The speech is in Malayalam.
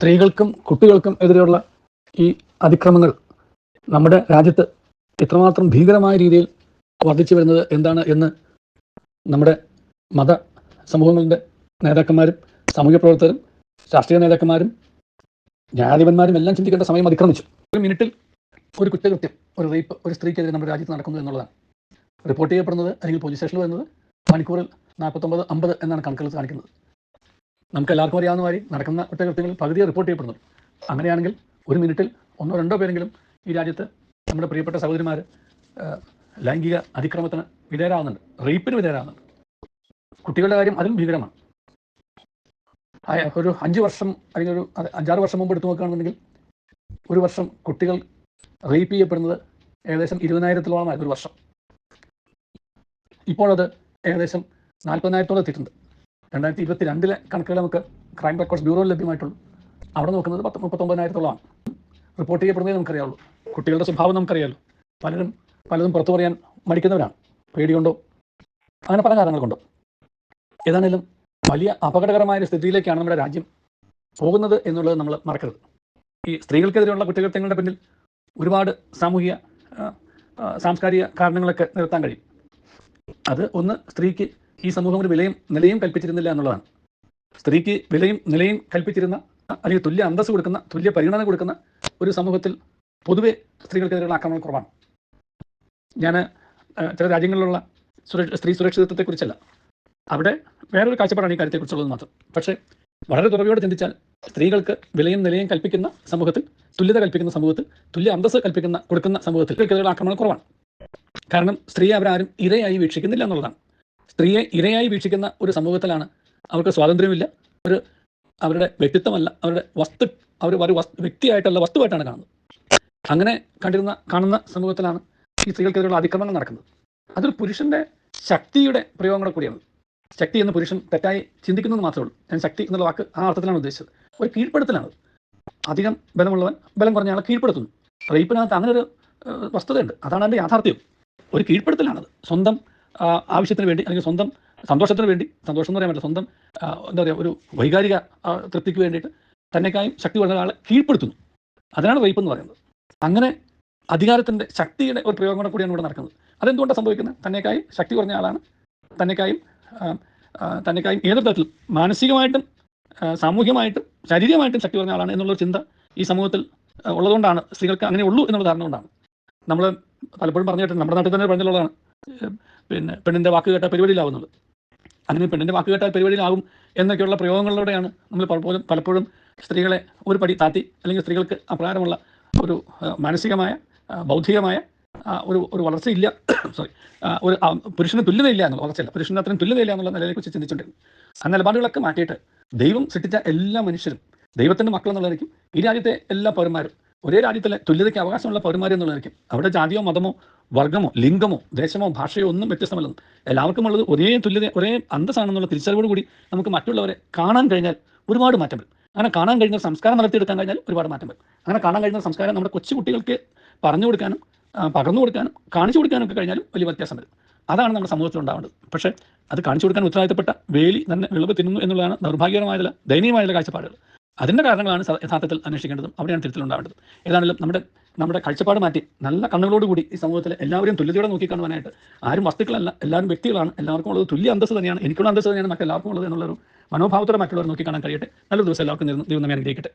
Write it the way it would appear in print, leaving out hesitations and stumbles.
സ്ത്രീകൾക്കും കുട്ടികൾക്കും എതിരെയുള്ള ഈ അതിക്രമങ്ങൾ നമ്മുടെ രാജ്യത്ത് ഇത്രമാത്രം ഭീകരമായ രീതിയിൽ വർദ്ധിച്ചു വരുന്നത് എന്താണ് എന്ന് നമ്മുടെ മത സമൂഹങ്ങളുടെ നേതാക്കന്മാരും സാമൂഹ്യ പ്രവർത്തകരും രാഷ്ട്രീയ നേതാക്കന്മാരും ന്യായാധിപന്മാരും എല്ലാം ചിന്തിക്കേണ്ട സമയം അതിക്രമിച്ചു. ഒരു മിനിറ്റിൽ ഒരു കുറ്റകൃത്യം, ഒരു റേപ്പ് ഒരു സ്ത്രീക്കെതിരെ നമ്മുടെ രാജ്യത്ത് നടക്കുന്നു എന്നുള്ളതാണ് റിപ്പോർട്ട് ചെയ്യപ്പെടുന്നത്. അല്ലെങ്കിൽ പോലീസ് സ്റ്റേഷനിൽ വരുന്നത് മണിക്കൂറിൽ 49-50 എന്നാണ് കണക്കുകൾ കാണിക്കുന്നത്. നമുക്ക് എല്ലാവർക്കും അറിയാവുന്ന മാതിരി നടക്കുന്ന കുറ്റകൃത്യങ്ങൾ പകുതിയെ റിപ്പോർട്ട് ചെയ്യപ്പെടുന്നുള്ളൂ. അങ്ങനെയാണെങ്കിൽ ഒരു മിനിറ്റിൽ 1-2 പേരെങ്കിലും ഈ രാജ്യത്ത് നമ്മുടെ പ്രിയപ്പെട്ട സഹോദരിമാർ ലൈംഗിക അതിക്രമത്തിന് വിധേയരാകുന്നുണ്ട്, റേപ്പിന് വിധേയരാകുന്നുണ്ട്. കുട്ടികളുടെ കാര്യം അതിലും ഭീകരമാണ്. ഒരു 5 വർഷം അല്ലെങ്കിൽ ഒരു 5-6 വർഷം മുമ്പ് എടുത്തു നോക്കുകയാണെന്നുണ്ടെങ്കിൽ ഒരു വർഷം കുട്ടികൾ റേപ്പ് ചെയ്യപ്പെടുന്നത് ഏകദേശം 20,000-ഓളമായിരുന്നു ഒരു വർഷം. ഇപ്പോഴത് ഏകദേശം 40,000-ഓളം എത്തിയിട്ടുണ്ട്. 2022 കണക്കുകൾ നമുക്ക് ക്രൈം റെക്കോർഡ്സ് ബ്യൂറോയിൽ ലഭ്യമായിട്ടുള്ളൂ. അവിടെ നോക്കുന്നത് 39,000-ഓളമാണ്. റിപ്പോർട്ട് ചെയ്യപ്പെടുന്നതേ നമുക്കറിയാവുള്ളൂ. കുട്ടികളുടെ സ്വഭാവം നമുക്കറിയാമല്ലോ. പലതും പുറത്തു പറയാൻ മടിക്കുന്നവരാണ്, പേടി കൊണ്ടോ അങ്ങനെ പല കാരണങ്ങൾ കൊണ്ടോ. ഏതാണെങ്കിലും വലിയ അപകടകരമായ സ്ഥിതിയിലേക്കാണ് നമ്മുടെ രാജ്യം പോകുന്നത് എന്നുള്ളത് നമ്മൾ മറക്കരുത്. ഈ സ്ത്രീകൾക്കെതിരെയുള്ള കുറ്റകൃത്യങ്ങളുടെ പിന്നിൽ ഒരുപാട് സാമൂഹിക സാംസ്കാരിക കാരണങ്ങളൊക്കെ നിർത്താൻ കഴിയും. അത് ഒന്ന്, സ്ത്രീക്ക് ഈ സമൂഹം ഒരു വിലയും നിലയും കൽപ്പിച്ചിരുന്നില്ല എന്നുള്ളതാണ്. സ്ത്രീക്ക് വിലയും നിലയും കൽപ്പിച്ചിരുന്ന അല്ലെങ്കിൽ തുല്യ അന്തസ്സ് കൊടുക്കുന്ന, തുല്യ പരിഗണന കൊടുക്കുന്ന ഒരു സമൂഹത്തിൽ പൊതുവെ സ്ത്രീകൾക്കെതിരെയുള്ള ആക്രമണങ്ങൾ കുറവാണ്. ഞാൻ ചില രാജ്യങ്ങളിലുള്ള സ്ത്രീ സുരക്ഷിതത്വത്തെക്കുറിച്ചല്ല, അവിടെ വേറൊരു കാഴ്ചപ്പാടാണ് ഈ കാര്യത്തെക്കുറിച്ചുള്ളത് മാത്രം. പക്ഷേ വളരെ തുറവിയോടെ ചിന്തിച്ചാൽ സ്ത്രീകൾക്ക് വിലയും നിലയും കൽപ്പിക്കുന്ന സമൂഹത്തിൽ, തുല്യത കൽപ്പിക്കുന്ന സമൂഹത്തിൽ, തുല്യ അന്തസ്സ് കൊടുക്കുന്ന സമൂഹത്തിൽ സ്ത്രീകൾക്കെതിരെയുള്ള ആക്രമണങ്ങൾ കുറവാണ്. കാരണം സ്ത്രീയെ അവരാരും ഇരയായി വീക്ഷിക്കുന്നില്ല എന്നുള്ളതാണ്. സ്ത്രീയെ ഇരയായി വീക്ഷിക്കുന്ന ഒരു സമൂഹത്തിലാണ് അവർക്ക് സ്വാതന്ത്ര്യമില്ല, അവരുടെ വ്യക്തിത്വമല്ല, അവർ വ്യക്തിയായിട്ടല്ല വസ്തുവായിട്ടാണ് കാണുന്നത്. അങ്ങനെ കാണുന്ന സമൂഹത്തിലാണ് ഈ സ്ത്രീകൾക്കെതിരെയുള്ള അതിക്രമങ്ങൾ നടക്കുന്നത്. അതൊരു പുരുഷൻ്റെ ശക്തിയുടെ പ്രയോഗങ്ങളെ കൂടിയാണ്. ശക്തി എന്ന് പുരുഷൻ തെറ്റായി ചിന്തിക്കുന്നത് മാത്രമേ ഉള്ളൂ. ഞാൻ ശക്തി എന്നുള്ള വാക്ക് ആ അർത്ഥത്തിലാണ് ഉദ്ദേശിച്ചത്. ഒരു കീഴ്പ്പെടുത്തലാണ്. അധികം ബലമുള്ളവൻ ബലം കുറഞ്ഞ ആളെ കീഴ്പ്പെടുത്തുന്നു. റേപ്പിനകത്ത് അങ്ങനെ ഒരു വസ്തുതയുണ്ട്. അതാണ് അതിൻ്റെ യാഥാർത്ഥ്യം. ഒരു കീഴ്പ്പെടുത്തലാണത്. സ്വന്തം ആവശ്യത്തിന് വേണ്ടി അല്ലെങ്കിൽ സ്വന്തം സന്തോഷത്തിന് വേണ്ടി, സന്തോഷം എന്ന് പറയാൻ പറ്റില്ല, സ്വന്തം എന്താ പറയുക, ഒരു വൈകാരിക തൃപ്തിക്ക് വേണ്ടിയിട്ട് തന്നെക്കായും ശക്തി കുറഞ്ഞ ആളെ കീഴ്പ്പെടുത്തുന്നു. അതിനാണ് റേപ്പ് എന്ന് പറയുന്നത്. അങ്ങനെ അധികാരത്തിൻ്റെ ശക്തിയുടെ ഒരു പ്രയോഗം കൂടിയാണ് ഇവിടെ നടക്കുന്നത്. അതെന്തുകൊണ്ടാണ് സംഭവിക്കുന്നത്? തന്നെക്കായും ശക്തി കുറഞ്ഞ ആളാണ്, തന്നെക്കായും ഏതൊരു തരത്തിലും മാനസികമായിട്ടും സാമൂഹ്യമായിട്ടും ശാരീരികമായിട്ടും ശക്തി കുറഞ്ഞ ആളാണ് എന്നുള്ളൊരു ചിന്ത ഈ സമൂഹത്തിൽ ഉള്ളതുകൊണ്ടാണ്, സ്ത്രീകൾക്ക് അങ്ങനെ ഉള്ളൂ എന്നുള്ള ധാരണ കൊണ്ടാണ്. നമ്മൾ പലപ്പോഴും പറഞ്ഞിട്ടുണ്ട്, നമ്മുടെ നാട്ടിൽ തന്നെ പറഞ്ഞിട്ടുള്ളതാണ്, പെണ്ണിൻ്റെ വാക്ക് കേട്ടാൽ പരിപാടിയിലാവുന്നത്. അങ്ങനെ പെണ്ണിൻ്റെ വാക്ക് കേട്ടാൽ പരിപാടിയിലാവും എന്നൊക്കെയുള്ള പ്രയോഗങ്ങളിലൂടെയാണ് നമ്മൾ പലപ്പോഴും സ്ത്രീകളെ ഒരു പടി താത്തി, അല്ലെങ്കിൽ സ്ത്രീകൾക്ക് അപ്രകാരമുള്ള ഒരു മാനസികമായ ബൗദ്ധികമായ ഒരു വളർച്ചയില്ല, ഒരു പുരുഷന് തുല്യതയില്ല എന്നുള്ള, വളർച്ചയില്ല, പുരുഷന് അത്രയും തുല്യതയില്ല എന്നുള്ള നിലയെക്കുറിച്ച് ചിന്തിച്ചിട്ടുണ്ട്. ആ നിലപാടുകളൊക്കെ മാറ്റിയിട്ട് ദൈവം സൃഷ്ടിച്ച എല്ലാ മനുഷ്യരും ദൈവത്തിൻ്റെ മക്കൾ എന്നുള്ളതായിരിക്കും. ഈ രാജ്യത്തെ എല്ലാ പൗരന്മാരും ഒരേ രാജ്യത്തിലെ തുല്യതയ്ക്ക് അവകാശമുള്ള പൗരന്മാർ എന്നുള്ളതായിരിക്കും. അവിടെ ജാതിയോ മതമോ വർഗ്ഗമോ ലിംഗമോ ദേശമോ ഭാഷയോ ഒന്നും വ്യത്യസ്തമല്ലെന്നും എല്ലാവർക്കും ഉള്ളത് ഒരേ തുല്യത, ഒരേ അന്തസ്സാണെന്നുള്ള തിരിച്ചറിവോടുകൂടി നമുക്ക് മറ്റുള്ളവരെ കാണാൻ കഴിഞ്ഞാൽ ഒരുപാട് മാറ്റം വരും. അങ്ങനെ കാണാൻ കഴിയുന്ന സംസ്കാരം നടത്തിയെടുക്കാൻ കഴിഞ്ഞാൽ ഒരുപാട് മാറ്റം വരും. അങ്ങനെ കാണാൻ കഴിയുന്ന സംസ്കാരം നമ്മുടെ കൊച്ചു കുട്ടികൾക്ക് പറഞ്ഞു കൊടുക്കാനും പകർന്നു കൊടുക്കാനും കാണിച്ചു കൊടുക്കാനും ഒക്കെ കഴിഞ്ഞാലും വലിയ വ്യത്യാസം വരും. അതാണ് നമ്മുടെ സമൂഹത്തിൽ ഉണ്ടാവേണ്ടത്. പക്ഷേ അത് കാണിച്ചു കൊടുക്കാൻ ഉത്തരവാദിത്തപ്പെട്ട വേലി തന്നെ വിളവ് തിന്നുന്നു എന്നുള്ളതാണ് ദൗർഭാഗ്യകരമായതല്ല, ദയനീയമായുള്ള കാഴ്ചപ്പാടുകൾ. അതിൻ്റെ കാരണങ്ങളാണ് യഥാർത്ഥത്തിൽ അന്വേഷിക്കേണ്ടതും അവിടെയാണ് തിരുത്തലുണ്ടാവേണ്ടത്. ഏതാണെങ്കിലും നമ്മുടെ കാഴ്ചപ്പാട് മാറ്റി നല്ല കണ്ണുകളോടുകൂടി ഈ സമൂഹത്തിലെ എല്ലാവരെയും തുല്യതയോടെ നോക്കിക്കാണുവാനായിട്ട്, ആരും വസ്തുക്കളല്ല, എല്ലാവരും വ്യക്തികളാണ്, എല്ലാവർക്കും ഉള്ളത് തുല്യ അന്തസ്സ് തന്നെയാണ്, എനിക്കുള്ള അന്തസ്സ് തന്നെയാണ് മറ്റെല്ലാവർക്കും ഉള്ളത് എന്നുള്ളൊരു മനോഭാവത്തോടെ മറ്റുള്ളവർ നോക്കിക്കാണാൻ കഴിയട്ടെ. നല്ലൊരു ദിവസം എല്ലാവർക്കും ദൈവം നമ്മെ അനുഗ്രഹിക്കട്ടെ.